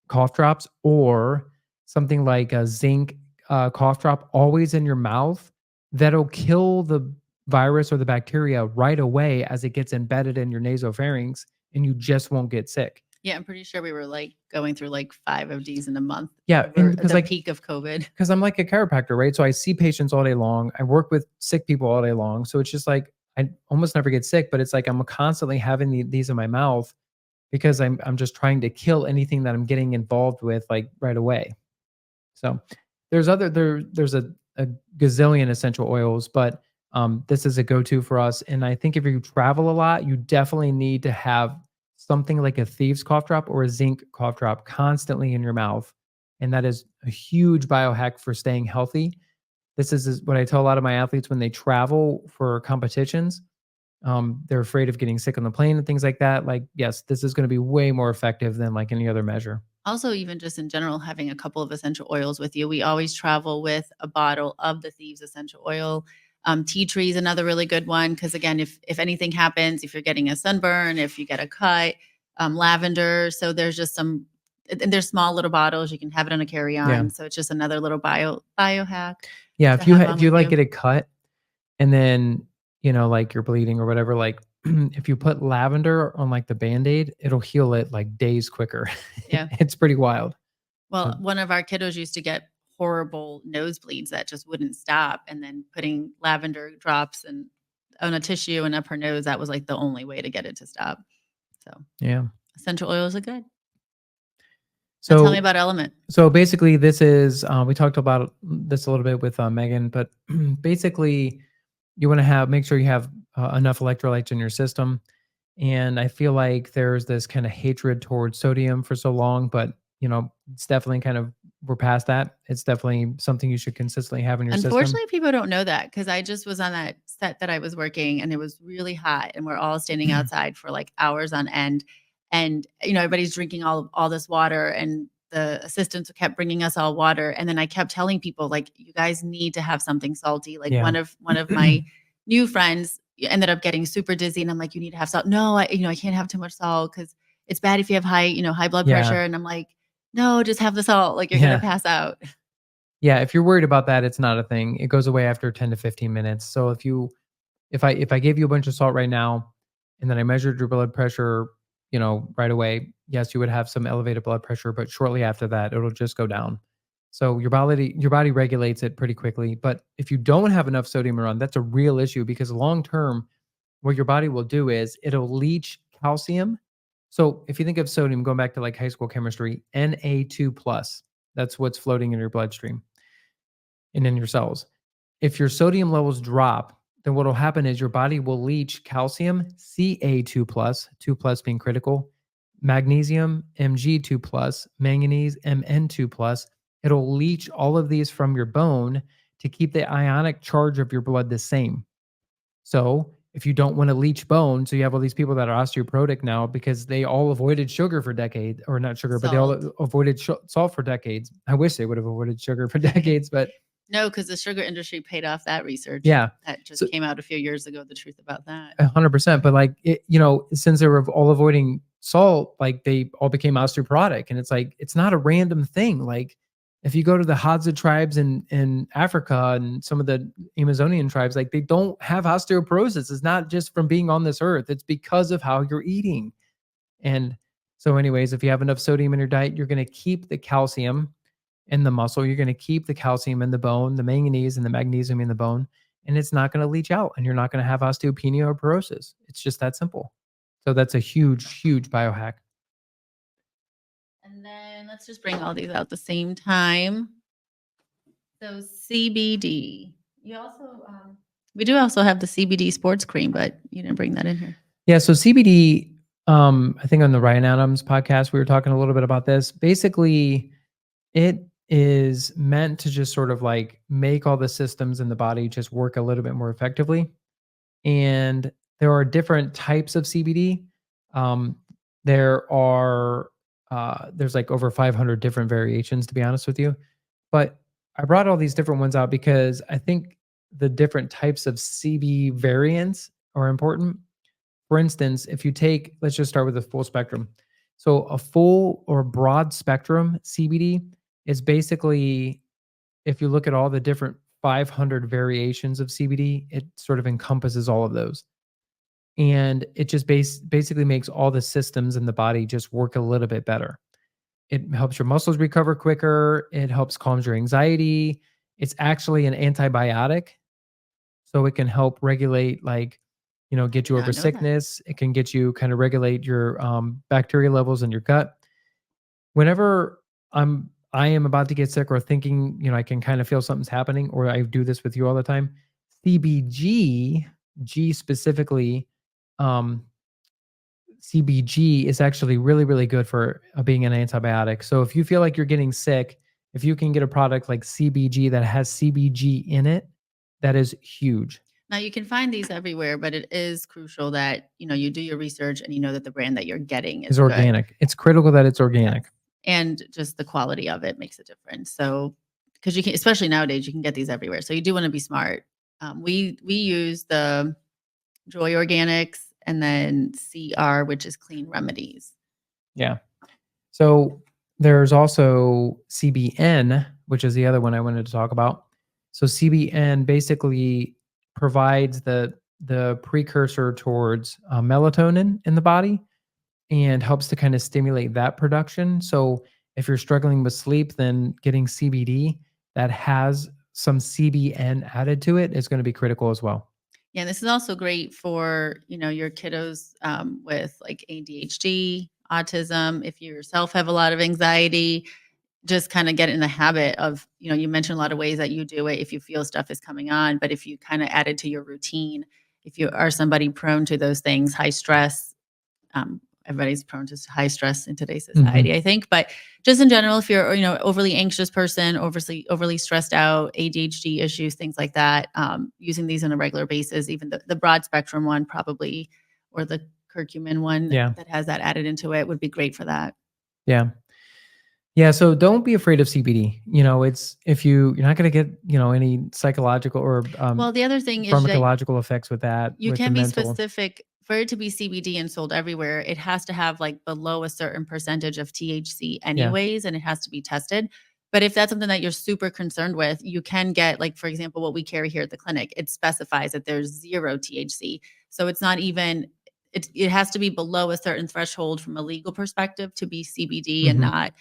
cough drops or something like a zinc cough drop always in your mouth, that'll kill the virus or the bacteria right away as it gets embedded in your nasopharynx and you just won't get sick. Yeah, I'm pretty sure we were like going through like 5 of these in a month. Yeah, Over and 'cause, the like peak of COVID. because I'm like a chiropractor, right? So I see patients all day long. I work with sick people all day long. So it's just like I almost never get sick, but it's like I'm constantly having these in my mouth because I'm just trying to kill anything that I'm getting involved with like right away. So there's a gazillion essential oils, but this is a go-to for us. And I think if you travel a lot, you definitely need to have something like a thieves cough drop or a zinc cough drop constantly in your mouth. And that is a huge biohack for staying healthy. This is what I tell a lot of my athletes when they travel for competitions. They're afraid of getting sick on the plane and things like that. Like, yes, this is going to be way more effective than like any other measure. Also, even just in general, having a couple of essential oils with you. We always travel with a bottle of the Thieves essential oil. Tea tree is another really good one because again, if anything happens, if you're getting a sunburn, if you get a cut, lavender. So there's just and there's small little bottles. You can have it on a carry Yeah. on. So it's just another little biohack Yeah. to have on If you with like you. get a cut and then, like you're bleeding or whatever, like if you put lavender on like the Band-Aid, it'll heal it like days quicker. Yeah. It's pretty wild. Well, So, one of our kiddos used to get horrible nosebleeds that just wouldn't stop, and then putting lavender drops and on a tissue and up her nose, that was like the only way to get it to stop. So, yeah. essential oils are good. Now tell me So about Element. So basically, this is we talked about this a little bit with Megan, but basically, you want to make sure you have enough electrolytes in your system. And I feel like there's this kind of hatred towards sodium for so long, but it's definitely kind of we're past that. It's definitely something you should consistently have in your system. Unfortunately, people don't know that because I just was on that set that I was working and it was really hot and we're all standing outside for like hours on end. And, everybody's drinking all this water and the assistants kept bringing us all water. And then I kept telling people like, you guys need to have something salty. Like Yeah. one of my new friends ended up getting super dizzy and I'm like, you need to have salt. No, I can't have too much salt because it's bad if you have high blood Yeah. pressure. And I'm like, no, just have the salt. Like you're Yeah. going to pass out. Yeah, if you're worried about that, it's not a thing. It goes away after 10 to 15 minutes. So if I gave you a bunch of salt right now and then I measured your blood pressure, right away, yes, you would have some elevated blood pressure, but shortly after that, it'll just go down. So your body regulates it pretty quickly. But if you don't have enough sodium around, that's a real issue because long term, what your body will do is it'll leach calcium. So if you think of sodium, going back to like high school chemistry, Na2 plus, that's what's floating in your bloodstream and in your cells. If your sodium levels drop, then what will happen is your body will leach calcium, Ca2 plus, 2 plus being critical, magnesium, Mg2 plus, manganese, Mn2 plus. It'll leach all of these from your bone to keep the ionic charge of your blood the same. So if you don't want to leach bone, so you have all these people that are osteoporotic now because they all avoided sugar for decades, or not sugar, but they all Salt. avoided salt for decades. I wish they would have avoided sugar for decades, but No, because the sugar industry paid off that research. yeah. That just So came out a few years ago, the truth about that. 100%. But like, since they were all avoiding salt, like they all became osteoporotic. And it's like, it's not a random thing. Like, If you go to the Hadza tribes in Africa and some of the Amazonian tribes, like they don't have osteoporosis. It's not just from being on this earth. It's because of how you're eating. And so anyways, if you have enough sodium in your diet, you're going to keep the calcium in the muscle. You're going to keep the calcium in the bone, the manganese and the magnesium in the bone, and it's not going to leach out and you're not going to have osteopenia or porosis. It's just that simple. So that's a huge, huge biohack. And then let's just bring all these out at the same time. So CBD. You also, we do also have the CBD sports cream, but you didn't bring that in here. Yeah. So CBD, I think on the Ryan Adams podcast, we were talking a little bit about this. Basically, it is meant to just sort of like make all the systems in the body just work a little bit more effectively. And there are different types of CBD. Um, there's like over 500 different variations, to be honest with you. But I brought all these different ones out because I think the different types of CB variants are important. For instance, if you take, let's just start with the full spectrum. So a full or broad spectrum CBD is basically, if you look at all the different 500 variations of CBD, it sort of encompasses all of those. And it just basically makes all the systems in the body just work a little bit better. It helps your muscles recover quicker. It helps calms your anxiety. It's actually an antibiotic. So it can help regulate, like, get you over sickness. It can get you kind of regulate your bacteria levels in your gut. Whenever I am about to get sick or thinking, I can kind of feel something's happening, or I do this with you all the time. G specifically, um, CBG is actually really, really good for being an antibiotic. So if you feel like you're getting sick, if you can get a product like CBG that has CBG in it, that is huge. Now you can find these everywhere, but it is crucial that you do your research and you know that the brand that you're getting is organic. Good. It's critical that it's organic. Yes. And just the quality of it makes a difference. So because you can, especially nowadays, you can get these everywhere. So you do want to be smart. We use the Joy Organics and then CR, which is Clean Remedies. Yeah. So there's also CBN, which is the other one I wanted to talk about. So CBN basically provides the precursor towards melatonin in the body and helps to kind of stimulate that production. So if you're struggling with sleep, then getting CBD that has some CBN added to it is going to be critical as well. Yeah, this is also great for your kiddos with like ADHD, autism. If you yourself have a lot of anxiety, just kind of get in the habit of, you mentioned a lot of ways that you do it if you feel stuff is coming on, but if you kind of add it to your routine, if you are somebody prone to those things, high stress, everybody's prone to high stress in today's society, I think, but just in general, if you're, overly anxious person, overly stressed out, ADHD issues, things like that, using these on a regular basis, even the broad spectrum one probably, or the curcumin one that has that added into it would be great for that. Yeah. Yeah, so don't be afraid of CBD. It's if you're not going to get any psychological or well, the other thing pharmacological effects with that. You can be specific for it to be CBD and sold everywhere. It has to have like below a certain percentage of THC anyways, and it has to be tested. But if that's something that you're super concerned with, you can get, like, for example, what we carry here at the clinic. It specifies that there's 0 THC. So it's not even, it has to be below a certain threshold from a legal perspective to be CBD and not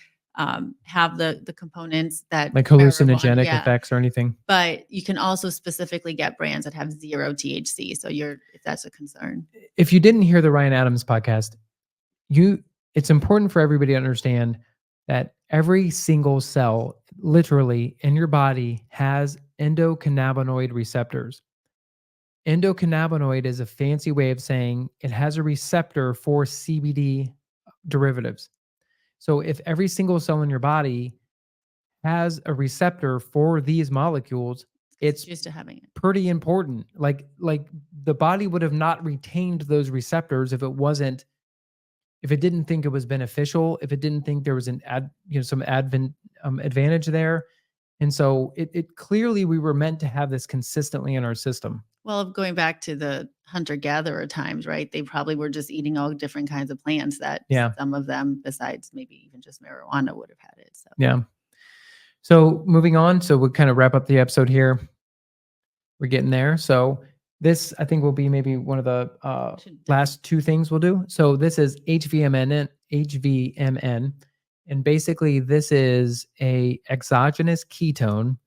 have the components that like hallucinogenic effects or anything. But you can also specifically get brands that have 0 THC. So if that's a concern. If you didn't hear the Ryan Adams podcast, it's important for everybody to understand that every single cell literally in your body has endocannabinoid receptors. Endocannabinoid is a fancy way of saying it has a receptor for CBD derivatives. So if every single cell in your body has a receptor for these molecules, it's used to having it. Pretty important. Like the body would have not retained those receptors if it didn't think it was beneficial, if it didn't think there was some advantage there. And so it clearly, we were meant to have this consistently in our system. Well, going back to the hunter-gatherer times, right? They probably were just eating all different kinds of plants that some of them, besides maybe even just marijuana, would have had it. So. Yeah. So moving on, so we'll kind of wrap up the episode here. We're getting there. So this, I think, will be maybe one of the Should def- last two things we'll do. So this is HVMN, and basically this is a exogenous ketone.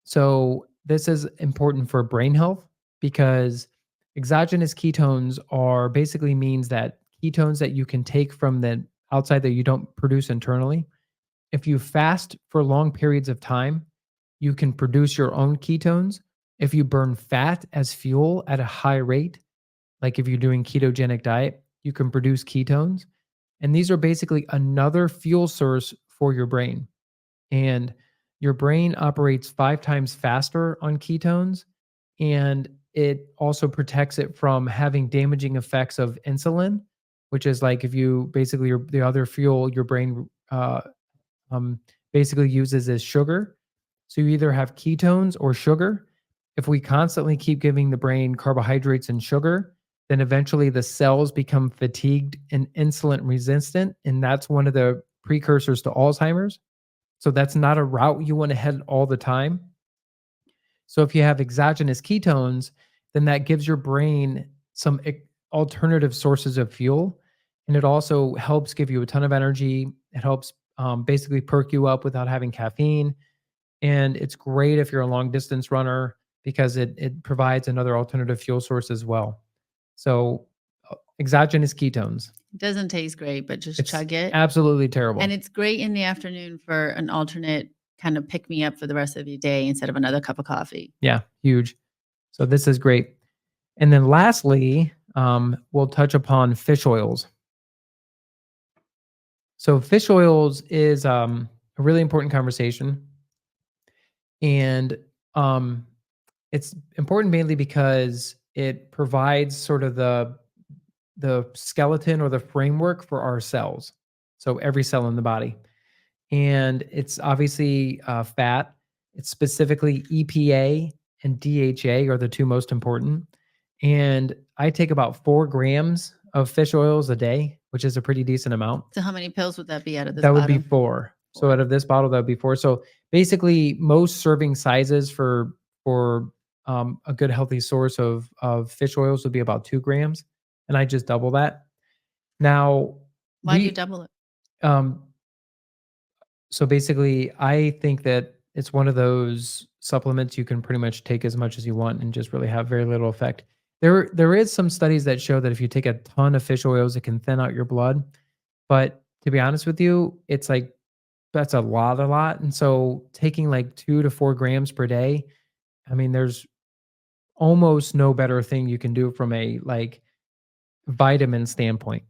So this is important for brain health because exogenous ketones are basically means that ketones that you can take from the outside that you don't produce internally. If you fast for long periods of time, you can produce your own ketones. If you burn fat as fuel at a high rate, like if you're doing ketogenic diet, you can produce ketones. And these are basically another fuel source for your brain. And your brain operates 5 times faster on ketones. And it also protects it from having damaging effects of insulin, which is like if you basically the other fuel your brain um, basically uses is sugar. So you either have ketones or sugar. If we constantly keep giving the brain carbohydrates and sugar, then eventually the cells become fatigued and insulin resistant. And that's one of the precursors to Alzheimer's. So that's not a route you want to head all the time. So if you have exogenous ketones, then that gives your brain some alternative sources of fuel. And it also helps give you a ton of energy. It helps basically perk you up without having caffeine. And it's great if you're a long distance runner because it provides another alternative fuel source as well. So exogenous ketones. It doesn't taste great, but just It's chug it. absolutely terrible. And it's great in the afternoon for an alternate kind of pick me up for the rest of your day instead of another cup of coffee. Yeah, huge. So this is great. And then lastly, we'll touch upon fish oils. So fish oils is a really important conversation, and um, it's important mainly because it provides sort of the skeleton or the framework for our cells. So every cell in the body, and it's obviously fat. It's specifically EPA and DHA are the two most important. And I take about 4 grams of fish oils a day, which is a pretty decent amount. So how many pills would that be out of this That would be bottle? 4. So out 4. of this bottle, that would be 4. So basically, most serving sizes for a good healthy source of fish oils would be about 2 grams, and I just double that. Now Why do you we double it? um, so basically, I think that it's one of those supplements you can pretty much take as much as you want and just really have very little effect. There is some studies that show that if you take a ton of fish oils, it can thin out your blood. But to be honest with you, it's like that's a lot. And so taking like 2 to 4 grams per day, I mean, there's almost no better thing you can do from a like vitamin standpoint.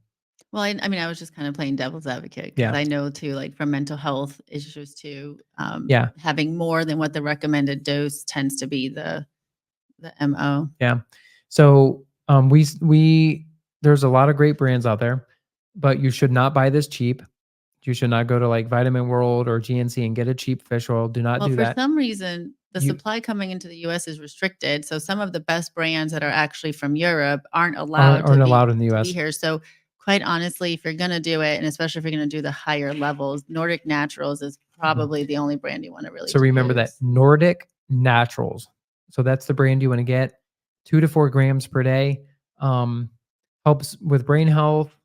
Well, I mean, I was just kind of playing devil's advocate because Yeah. I know too, like for mental health issues too, Yeah. having more than what the recommended dose tends to be the MO. Yeah. So we there's a lot of great brands out there, but you should not buy this cheap. You should not go to like Vitamin World or GNC and get a cheap fish oil. Do not Well, do for that. some reason, the You supply coming into the US is restricted. So some of the best brands that are actually from Europe aren't aren't allowed aren't allowed in the to be US. here. So quite honestly, if you're going to do it, and especially if you're going to do the higher levels, Nordic Naturals is Mhm. probably the only brand you want to really So remember that use. Nordic Naturals. So that's the brand you want to get. 2 to 4 grams per day. Um, helps with brain health.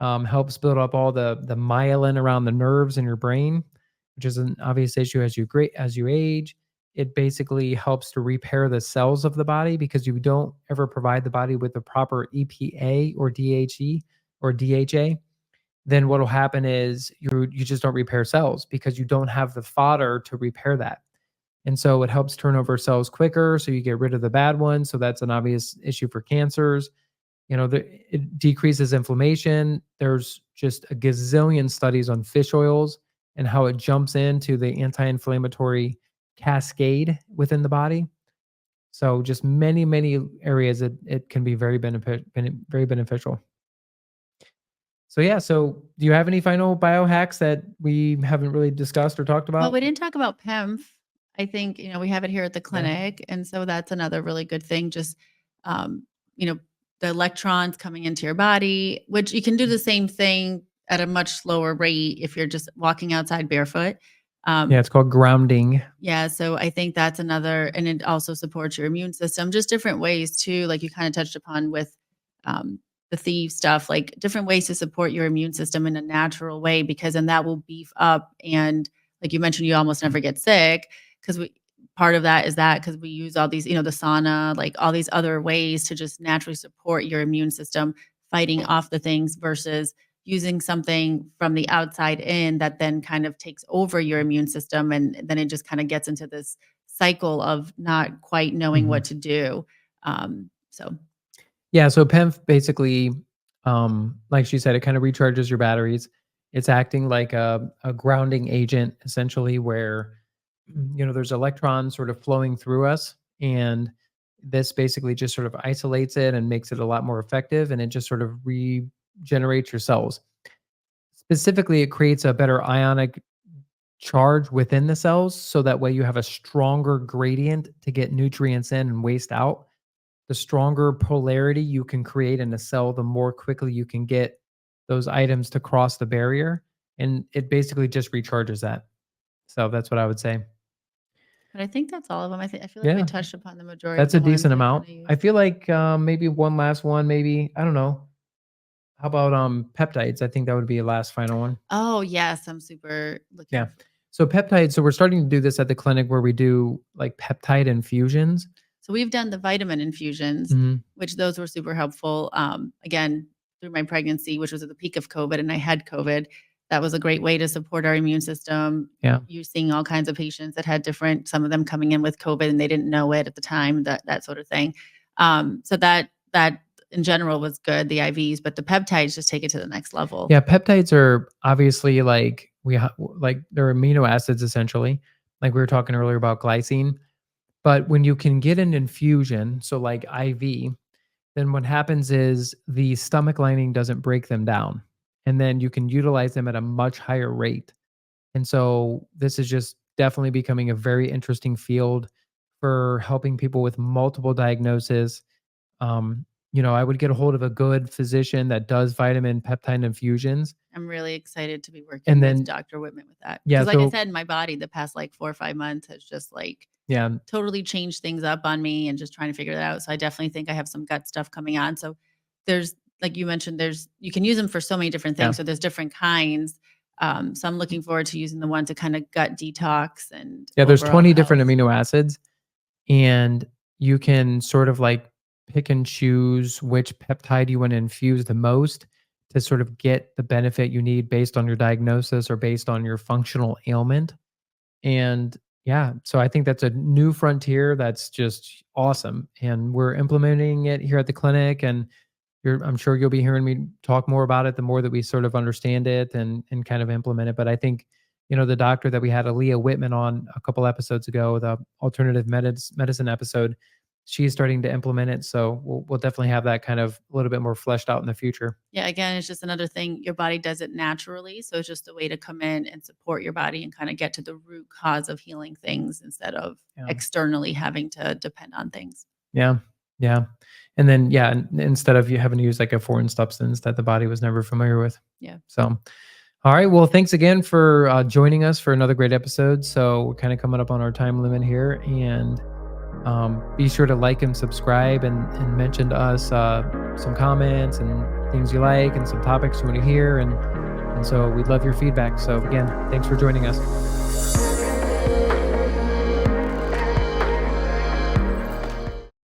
Helps build up all the myelin around the nerves in your brain, which is an obvious issue as you age. It basically helps to repair the cells of the body because you don't ever provide the body with the proper EPA or DHE or DHA. Then what will happen is you just don't repair cells because you don't have the fodder to repair that. And so it helps turn over cells quicker so you get rid of the bad ones. So that's an obvious issue for cancers. It decreases inflammation. There's just a gazillion studies on fish oils and how it jumps into the anti-inflammatory cascade within the body. So just many areas it can be very beneficial. So yeah, so do you have any final biohacks that we haven't really discussed or talked Well, about? we didn't talk about PEMF. I think, we have it here at the Yeah. clinic. And so that's another really good thing. Just, um, you know, the electrons coming into your body, which you can do the same thing at a much slower rate if you're just walking outside barefoot. Yeah, it's called grounding. Yeah, so I think that's another, and it also supports your immune system, just different ways too, like you kind of touched upon with the thief stuff, like different ways to support your immune system in a natural way, because then that will beef up. And like you mentioned, you almost never get sick because we, part of that is that because we use all these, the sauna, like all these other ways to just naturally support your immune system fighting off the things versus using something from the outside in that then kind of takes over your immune system, and then it just kind of gets into this cycle of not quite knowing Mhm. what to do. So Yeah, so PEMF basically, like she said, it kind of recharges your batteries. It's acting like a grounding agent, essentially, where there's electrons sort of flowing through us, and this basically just sort of isolates it and makes it a lot more effective, and it just sort of regenerates your cells. Specifically, it creates a better ionic charge within the cells, so that way you have a stronger gradient to get nutrients in and waste out. The stronger polarity you can create in a cell, the more quickly you can get those items to cross the barrier. And it basically just recharges that. So that's what I would say. but I think that's all of them. I feel like we Yeah, touched upon the majority of that's the a ones decent I amount. kinda I use. feel like maybe one last one, maybe, I don't know. How about peptides? I think that would be a last final one. Oh, yes, I'm super Yeah. looking for. So peptides, so we're starting to do this at the clinic where we do like peptide infusions. So we've done the vitamin infusions, Mhm. which those were super helpful. Again, through my pregnancy, which was at the peak of COVID, and I had COVID, that was a great way to support our immune system. Yeah. You seeing all kinds of patients that had different, some of them coming in with COVID and they didn't know it at the time, that sort of thing. So that in general was good, the IVs, but the peptides just take it to the next level. Yeah, peptides are obviously like like they're amino acids essentially. Like we were talking earlier about glycine, but when you can get an infusion, so like IV, then what happens is the stomach lining doesn't break them down. And then you can utilize them at a much higher rate. And so this is just definitely becoming a very interesting field for helping people with multiple diagnoses. I would get a hold of a good physician that does vitamin peptide infusions. I'm really excited to be working And with then, Dr. Whitman with that. yeah, Because like I so said, my body the past like 4 or 5 months has just like yeah, totally changed things up on me and just trying to figure that out. So I definitely think I have some gut stuff coming on. So there's, like you mentioned, there's, you can use them for so many different yeah, things. So there's different kinds. So I'm looking forward to using the one to kind of gut detox and yeah, there's overall 20 different health. amino acids, and you can sort of like pick and choose which peptide you want to infuse the most to sort of get the benefit you need based on your diagnosis or based on your functional ailment. And yeah, so I think that's a new frontier that's just awesome. And we're implementing it here at the clinic. And I'm sure you'll be hearing me talk more about it the more that we sort of understand it and kind of implement it. But I think, the doctor that we had, Aaliyah Whitman, on a couple episodes ago, the alternative medicine episode, she's starting to implement it. So we'll definitely have that kind of a little bit more fleshed out in the future. Yeah, again, it's just another thing. Your body does it naturally. So it's just a way to come in and support your body and kind of get to the root cause of healing things instead of Yeah. externally having to depend on things. Yeah. Yeah. And then, yeah, instead of you having to use like a foreign substance that the body was never familiar with. Yeah. So, all right. Well, thanks again for joining us for another great episode. So, we're kind of coming up on our time limit here. And be sure to like and subscribe and mention to us some comments and things you like and some topics you want to hear. And so, we'd love your feedback. So, again, thanks for joining us.